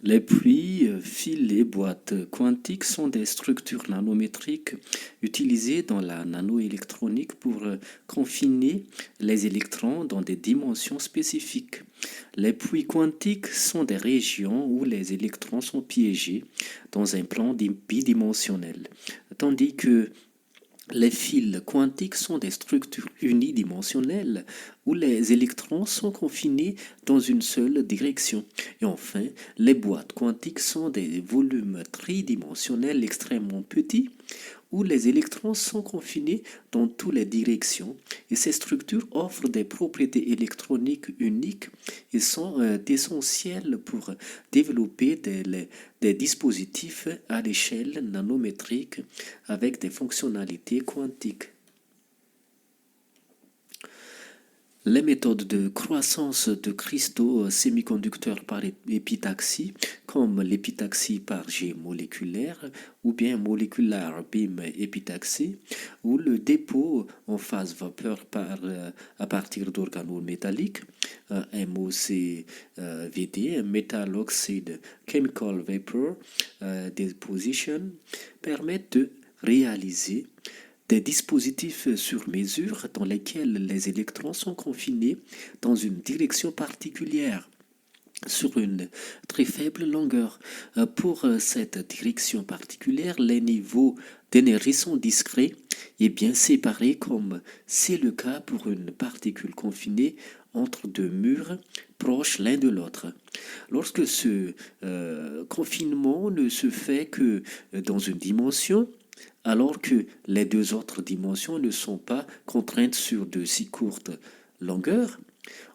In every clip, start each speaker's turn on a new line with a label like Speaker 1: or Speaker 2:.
Speaker 1: Les puits, fils et boîtes quantiques sont des structures nanométriques utilisées dans la nanoélectronique pour confiner les électrons dans des dimensions spécifiques. Les puits quantiques sont des régions où les électrons sont piégés dans un plan bidimensionnel, tandis que les fils quantiques sont des structures unidimensionnelles où les électrons sont confinés dans une seule direction. Et enfin, les boîtes quantiques sont des volumes tridimensionnels extrêmement petits où les électrons sont confinés dans toutes les directions. Et ces structures offrent des propriétés électroniques uniques et sont essentielles pour développer des dispositifs à l'échelle nanométrique avec des fonctionnalités quantiques. Les méthodes de croissance de cristaux semi-conducteurs par épitaxie, comme l'épitaxie par jet moléculaire ou bien molecular beam épitaxie, ou le dépôt en phase vapeur à partir d'organes métalliques, MOCVD, Metal Oxide Chemical Vapor Deposition, permettent de réaliser des dispositifs sur mesure dans lesquels les électrons sont confinés dans une direction particulière sur une très faible longueur. Pour cette direction particulière, les niveaux d'énergie sont discrets et bien séparés comme c'est le cas pour une particule confinée entre deux murs proches l'un de l'autre. Lorsque ce confinement ne se fait que dans une dimension, alors que les deux autres dimensions ne sont pas contraintes sur de si courtes longueurs,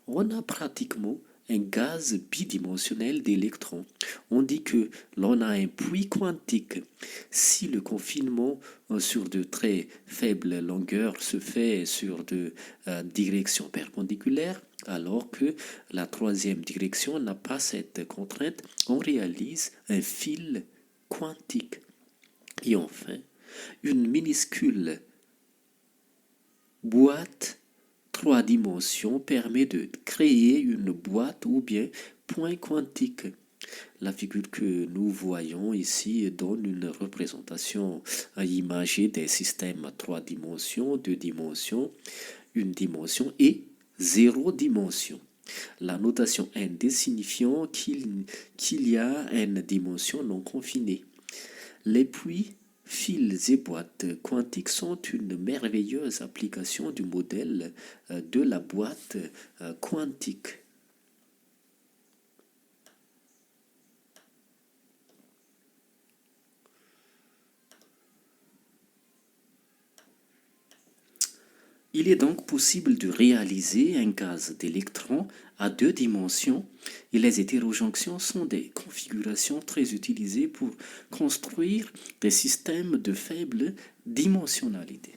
Speaker 1: on a pratiquement un gaz bidimensionnel d'électrons. On dit que l'on a un puits quantique. Si le confinement sur de très faibles longueurs se fait sur de directions perpendiculaires, alors que la troisième direction n'a pas cette contrainte, on réalise un fil quantique. Et enfin, une minuscule boîte 3 dimensions permet de créer une boîte ou bien point quantique. La figure que nous voyons ici donne une représentation imagée des systèmes à 3 dimensions, 2 dimensions, 1 dimension et 0 dimension. La notation ND signifiant qu'il y a une dimension non confinée. Les puits, fils et boîtes quantiques sont une merveilleuse application du modèle de la boîte quantique. Il est donc possible de réaliser un gaz d'électrons à 2 dimensions et les hétérojonctions sont des configurations très utilisées pour construire des systèmes de faible dimensionnalité.